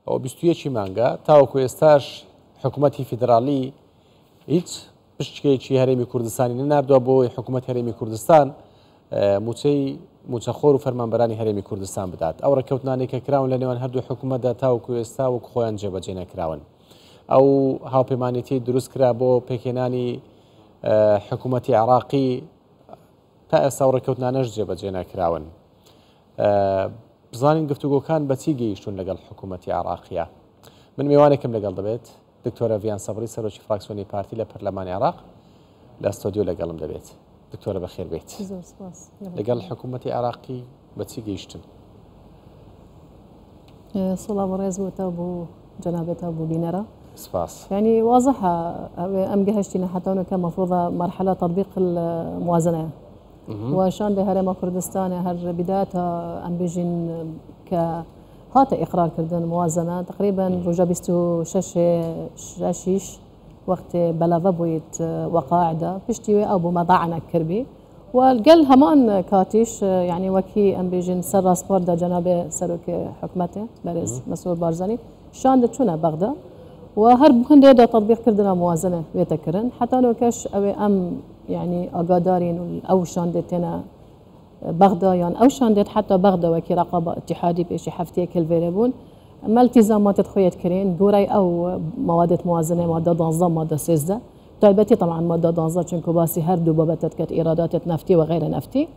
ئەو 21 مانگە تاوەکو ئێستاش حکوومەتی فیدرالی هیچ پشتکێکی هەرێمی کوردستانی نەناردووە بۆی حکوومەت هەرێمی کوردستان موچەی موچەخۆر و فەرمانبەرانی هەرێمی کوردستان بدات. ئەو ڕێکەوتنانێک کە کراون لە نێوان هەردوو حکوومەتدا تاوەکو ئێستا وەک خۆیان جێبەجێ نەکراون. ئەو هاوپەیمانێتی دروست کرا بۆ پێکێنانی حکوومەتی عراقی تا ئێستا و ڕێکەوتنانەش جێبەجێ نەکراون. بزانین گفتوگۆکان بەچی گەیشتون لەگەڵ حکوومەتی عراقیە. من میوانێکم لەگەڵ دەبێت دکتۆرە ڤیان سەبری سەرۆکی فراکسیۆنی پارتی لە پەرلەمانی عراق لە ئەستۆدیۆ لەگەڵم دەبێت. دکتۆرە بەخێر بێت. لەگەڵ حکوومەتی عراقی بەچی گەیشتن؟ سڵاو ڕێز بۆتە بۆ جەنابەتە بۆ بینەرە. سپاس. يعني واضحة أم جهشتنا حتى هناك مفروض مرحلة تطبيق الموازنة وشان ده هرم كردستان هر بدايتها أم بيجين كهات إقرار كردن موازنة تقريبا رجع بيستو شش وقت بلاغة بويت وقاعدة بيشتوي أو بمضاعنا كربي والقل همان كاتيش يعني وكي أم بيجين سر راسبور ده جناب سروك حكمته برز مسؤول بارزاني شان ده شونه بغدا وهرب بخن ده تطبيق كردنا موازنة بيتكرن حتى لو كش أو أم يعني أقادارين أو شاندتنا بغدا يعني أو شاندت حتى بغدا وكي رقابة اتحادي بيشي حفتي كل فيربون ما التزامات تخويت كرين جوري أو مواد موازنة مادة دانزا مادة سيزدة طيبتي طبعا مادة دانزا چونكو باسي هر دو بابتت كت إيرادات نفتي وغير نفتي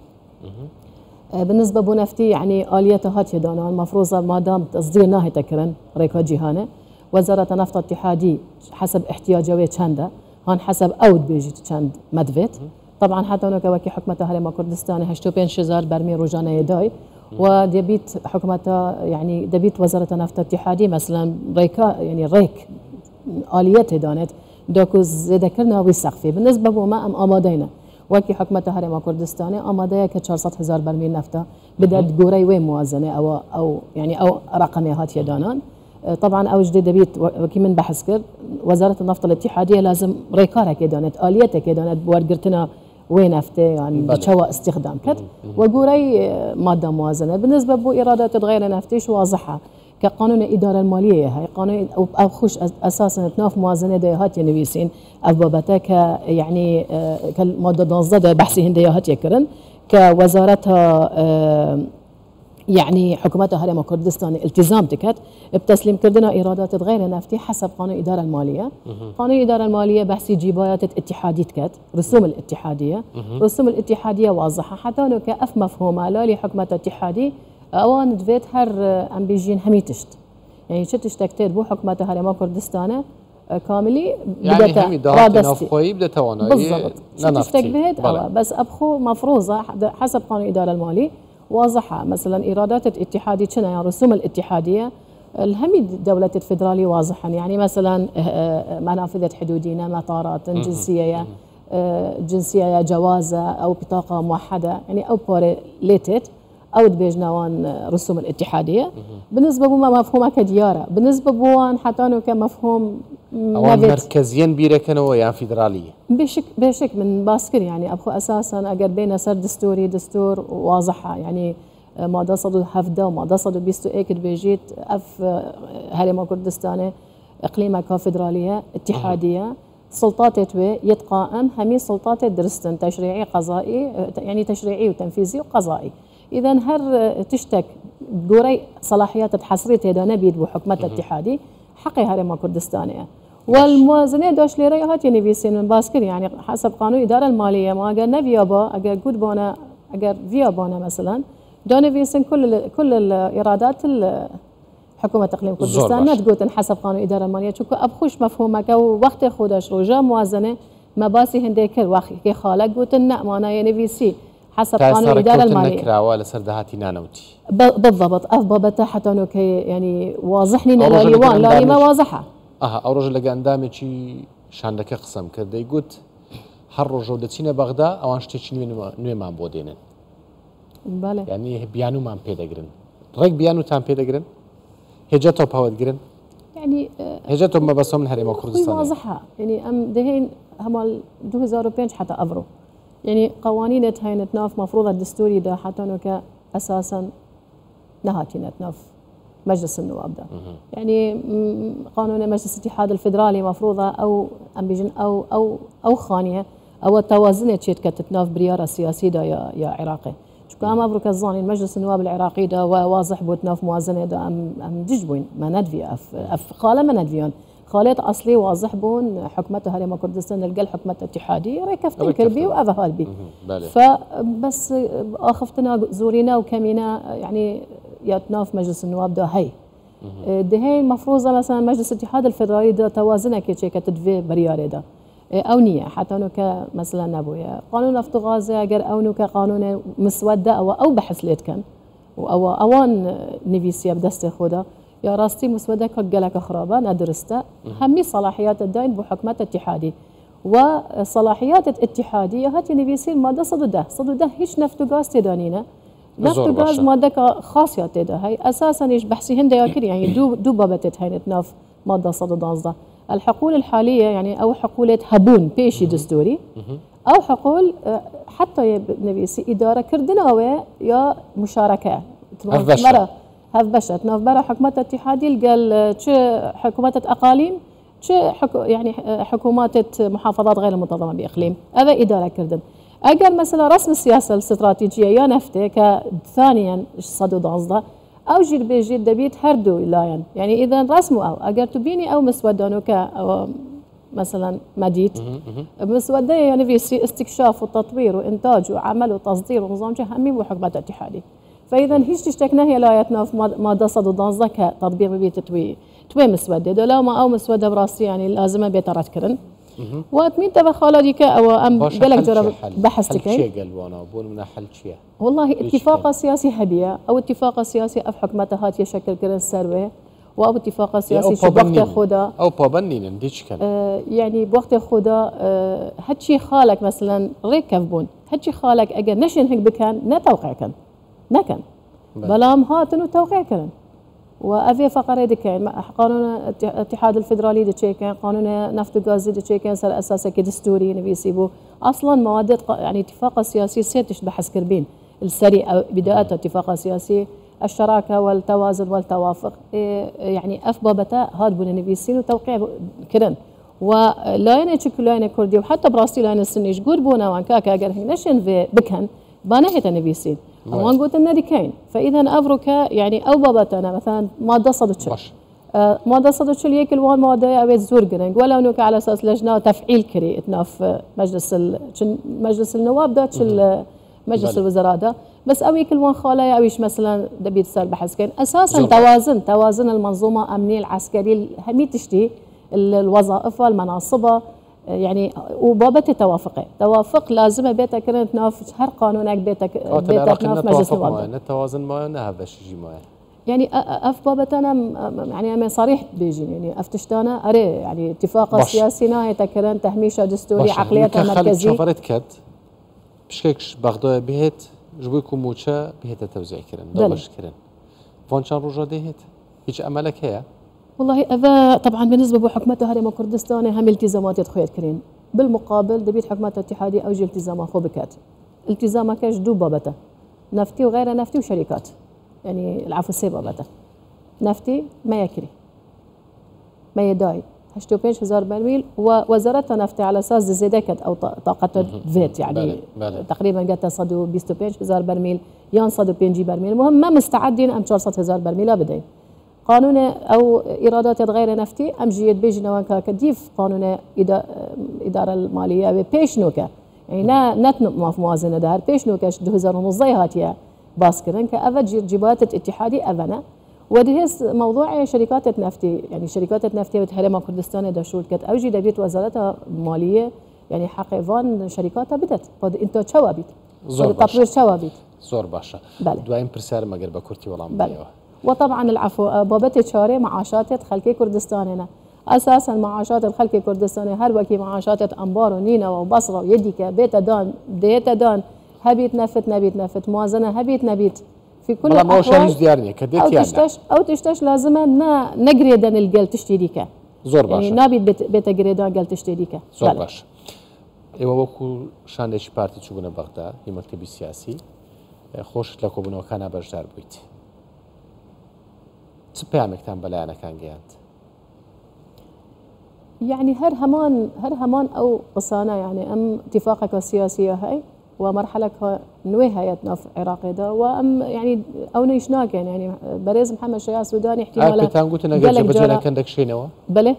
بالنسبة بو نفتي يعني آلية هاتي دانا المفروضة ما دام تصدير ناهي تكرن ريكا جيهانة وزارة نفط اتحادي حسب احتياجوية چنده هان حسب أود بيجي چند مدفت طبعا حتى هناك وكي حكمتها هرم كردستان 85,000 برميل روزانه يداي ودبيت حكمتها يعني دبيت وزارة نفط اتحادي مثلا ريكا يعني ريك آليات دانت دوكو ذكرنا ويسقفي بالنسبة بما أم آمادينا وكي حكمتها هرم كردستان آماده ك 400,000 برميل نفطه بدأت جوري وين موازنة أو يعني أو رقميات يدانان طبعا او جديد بيت وكي من بحث كر وزاره النفط الاتحاديه لازم ريكارها كدانت اليتها كدانت بورقرتنا وين افته يعني بتشوى استخدام كت وقوري ماده موازنه بالنسبه بو ايرادات غير نفتيش واضحه كقانون الاداره الماليه هاي قانون او خش اساسا تناف موازنه ديهات ينويسين ابوابتك يعني كالماده ضازده بحثي هنديهات يكرن كوزارتها يعني حكومتها هرم كردستان التزام تكت بتسليم كردنا ايرادات غير نفتي حسب قانون الاداره الماليه. قانون الاداره الماليه بحثي جيبايات اتحاديه تكت رسوم الاتحاديه رسوم الاتحاديه واضحه حتى لو كاف مفهومه لا لحكومه اتحادي اوان دفيت هر ام بيجين هميتشت يعني شتش تكتير بو حكومتها هرم كردستان كاملي يعني هم دارت نفخوي بدأ تواناي بالضبط شتش تكبهت بس ابخو مفروضه حسب قانون الاداره المالي واضحة مثلا إيرادات الاتحادية كنا يعني رسوم الاتحادية الهمي دولة الفيدرالية واضحا يعني مثلا منافذة حدودية مطارات جنسية جوازة أو بطاقة موحدة يعني أو بوريليتد أو دبيجناوان رسوم الاتحادية بالنسبة بما مفهومها كديارة بالنسبة بوان حتى أنه كمفهوم مركزيا بيركنوا يعني فيدرالية بشك من باسكر يعني أبخو أساسا أجر بين سر دستور واضحة يعني ما صدوا هفدا وما صدوا بيستو اكد بيجيت اف هرم كردستان اقليمها كفيدرالية اتحادية سلطات يتقائم همي سلطات درستن تشريعي قضائي يعني تشريعي وتنفيذي وقضائي اذا هر تشتك قوري صلاحيات تحصريت هذا نبيد بحكمة اتحادي حقي هرم كردستانية والموازنه داش ليره هات يعني بيسين من باسكر يعني حسب قانون الاداره الماليه ما اگر نفيابا اگر جود بانا اگر فيابانا مثلا دون بيسين كل الايرادات حكومه اقليم كردستان نتقوت حسب قانون الاداره الماليه شكو ابخوش مفهومك وقت خودش رجا موازنه ما باسي هنديكر واخي خالق قوت ما يعني بيسي حسب قانون الاداره الماليه نكرا ولا سردهاتي نانوتي بالضبط افضل حتى انه يعني واضحني لا ما واضحه ئەو ڕۆژ لەگە ئەندامێکی شاندەکە قسەم کرد دەیگوت هەر ڕۆژە دەچینە بەغدا ئەوان شتێکی نوێمان بۆ دێنن یعنی بیانومان پێدەگرن ڕێک بیانوتان پێدەگرن هێجە تۆپەوەتگرن يعني هێجە تۆپ مەبەستۆ من هەرێمە کوردستان واضحة يعني أم دهين همال 2005 حتى أفرو يعني قوانين هاي ناف مفروضة الدستوري ده حتى أنه أساسا نهاتي نتناف مجلس النواب ده. يعني قانون مجلس الاتحاد الفدرالي مفروضة أو أمبيجن أو خانية أو توازنة شيت كتتناف بريارة سياسية دا يا عراقي. شو كام أبرك الظاني مجلس النواب العراقي دا واضح بوتناف موازنة دا أم دجبوين ما ندفي أف خالة ما ندفيون خالات أصلي واضح بون حكمته هرم كردستان الجل حكمة اتحادي ريكفتن كربي وأذا هالبي. فبس أخفتنا زورينا وكمينا يعني يتناف مجلس النواب دا هي. دهين مفروضة مثلا مجلس الاتحاد الفدرالي دا توازنه كي كتدفي برياري دا. أو نية حتى أنو مثلا نبويا قانون افتغازة أجر أو نو كقانون مسودة أو بحث ليت كان أو أوان نفيسيا بدست خودا يا راستي مسودة كجلك خرابة ندرسته همي صلاحيات الدين بحكمة اتحادي وصلاحيات الاتحادية هاتي نفيسين مادة صدده هيش نفتغاز تدانينا نفتغاز مادة خاصة تدا هاي أساسا إيش بحثي هند ياكل يعني دو بابتت هاي نتناف مادة صدده الحقول الحالية يعني أو حقولة هبون بيشي دستوري أو حقول حتى نبيسي إدارة كردناوة يا مشاركة هف بشت ناف برا حكومات اتحادي قال حكومات أقاليم يعني حكومات محافظات غير منتظمة بإقليم هذا إدارة كردن أجل مثلا رسم السياسة الاستراتيجية يا نفته كثانيا صدود عصده أو جير بيجي دبيت هردو إلاين يعني إذا رسموا أو أجر تبيني أو مسودانو أو مثلا مديت مسودة يعني في استكشاف وتطوير وإنتاج وعمل وتصدير ونظام همي وحكمة اتحادي فإذا هيش تشتكنا هي لايتنا في ما صدو ضانزة كتطبيق ببيت توي مسودة دولا ما أو مسودة براسي يعني لازم بيترات كرن واتمين تبع خالديك أو أم قالك جرب بحثتك شيء قالوانا بون من حل شيء والله اتفاق سياسي هبية أو اتفاق سياسي أف حكمته هات يشكل كرن السروي أو اتفاق سياسي شو بوقت خدا أو بابنين نديش كان يعني بوقت خدا هاتشي خالك مثلا ريكف بون هاتشي خالك أجا نشن هيك بكان نتوقع كان نكن بلام هاتنو توقع كان وأفي فقرة دكان قانون الاتحاد الفدرالي دكان قانون نفط وغاز دكان سر أساسه كدستوري نبي يسيبه أصلا مواد يعني اتفاق سياسي سيتش بحث كربين السريع بداية اتفاق سياسي الشراكة والتوازن والتوافق يعني أفبابتا هاد بون نبي يسين وتوقيع كرن ولا ينشك لا ينكردي وحتى براسي لا ينسنيش قول بونا وان كاكا أجر نشن في بكن بانهت نبي يسين وان قلت النادي كاين فإذا أفركا يعني أو بابتنا مثلا مادة صدتش مادة صدتش ليك الوان مادة أبيت زور جرنج ولا نوك على أساس لجنة تفعيل كري اتناف مجلس النواب داتش مجلس الوزراء ده بس أوي كل وان خالة أويش مثلا دبيت صار بحث كان أساسا توازن المنظومة الأمنية العسكرية همي تشتي الوظائف والمناصب يعني وبابتي توافق لازم بيتا كانت ناف هر قانونك بيتا ناف مجلس النواب التوازن ما نهب شيء ما يعني اف بابتنا يعني انا صريح بيجي يعني افتشتانا اري يعني اتفاق سياسي نهايه كرن تهميشه دستوري عقليتها مركزي شفرت كت بشكش بغداد بهت جبوكم موچا بهت توزيع كرن دبش كرن فانشان روجا دهت هيك املك هي والله أذا طبعا بالنسبة بحكمته هرم كردستان هم التزامات يتخيل كرين بالمقابل دبيت حكمته اتحادي أوجه التزامات خوبكات التزامك دو بابته نفتي وغير نفتي وشركات يعني العفو سي بابته نفتي ما يكري ما يداي 85,000 برميل ووزارتها نفتي على أساس زيدكت أو طاقة فيت يعني تقريبا قد صدوا 25,000 برميل يان صدوا 5 برميل المهم ما مستعدين أم 400,000 برميل أبدا قانون أو إيرادات غير نفتي أم جيد بيجنا وانكا كديف قانون إدارة المالية بيش نوكا يعني نتنق ما في موازنة دار بيش نوكا 2009 هاتيا باسكرن كأفد جيبات اتحادي أفنا ودهس موضوع شركات النفتي يعني شركات النفتي بتهرم كردستان دا شروط كت أوجي دبيت وزارتها مالية يعني حقيقان شركاتها بدت بعد أنت شوابيت تطوير شوابيت زور باشا دوايم برسال ما قرب كرتي والله بله وطبعا العفو بابتي شاري معاشات خلكي كردستاننا اساسا معاشات الخلكي كردستاني هر وكي معاشات انبار ونينا وبصره ويديك بيت دان ديت دان هبيت نفت نبيت نفت موازنه هبيت نبيت في كل الاحوال ديارني كديت او تشتش لازم نقريدن القل تشتريك زور باشا يعني نابيت بيت قريدان قل تشتريك زور باشا ايوا وكو شاندش بارتي تشوبنا بغداد هي مكتب سياسي خوش لكم بنو كان بجدار بويت چ پامێکتان بەلایەنەکان گەیاند؟ يعني هر همان او قصانا يعني ام اتفاقك السياسية هاي ومرحلة نوي هاي ناف عراق دا وام يعني او نيشناك يعني بريز محمد شيا سوداني احتمالا بتانقوتنا جبجينا كندك شينوا بله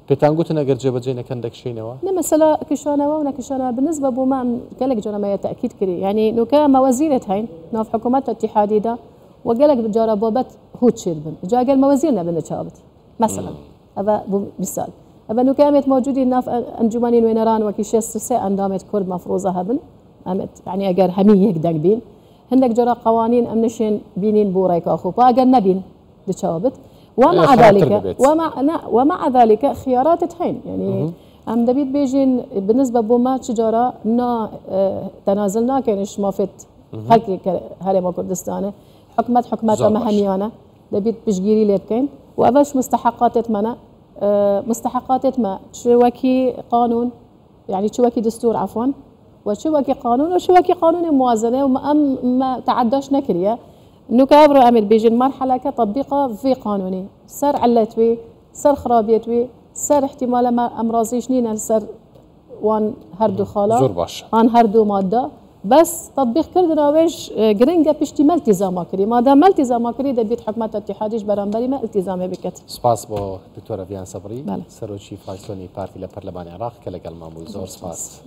بتانقوتنا جبجينا كندك شينوا مثلا كشانا ونكشانا بالنسبة بوما قالك جرى ما تأكيد كري يعني نوكا موازير هاي ناف حكومات الاتحادية دا وقالك جرى بوبت هو تشيربن جا قال موازيرنا بنتشابت مثلا هذا مثال أبنو كامت موجودين ناف أنجمانين وينران وكيشيس سي أندامت كرد مفروضة هبن أمت يعني أجر همي هيك دقبين هندك جرى قوانين أمنشين بينين بوريك أخو فأجر نبين لتشابت ومع ذلك خيارات تحين يعني أم دبيت بيجين بالنسبة بوما تجارة نا تنازلنا كانش ما فت هلك هرم كردستان حكمات مهنيانة دبيت بجيري لبكين وأبش مستحقات منا مستحقات ما شوكي قانون يعني شوكي دستور عفوا وشوكي قانون وشوكي قانون موازنة ما تعداش نكرية انه كابرو امل بيجي المرحلة كتطبيقها في قانوني سر علتوي سر خرابيتوي سر احتمال ما امراضيش نينا سر وان هردو خالا ان هردو مادة بس تطبيق كردنا ويش جرينجا بيشتمل التزام كري ما دام التزام كري دبيت حكومات الاتحاديش برانبري ما التزام بكت سپاس بو دكتورة فيان صبري سروشي فايسوني بارتي لبرلمان العراق كلقال مامو زور سپاس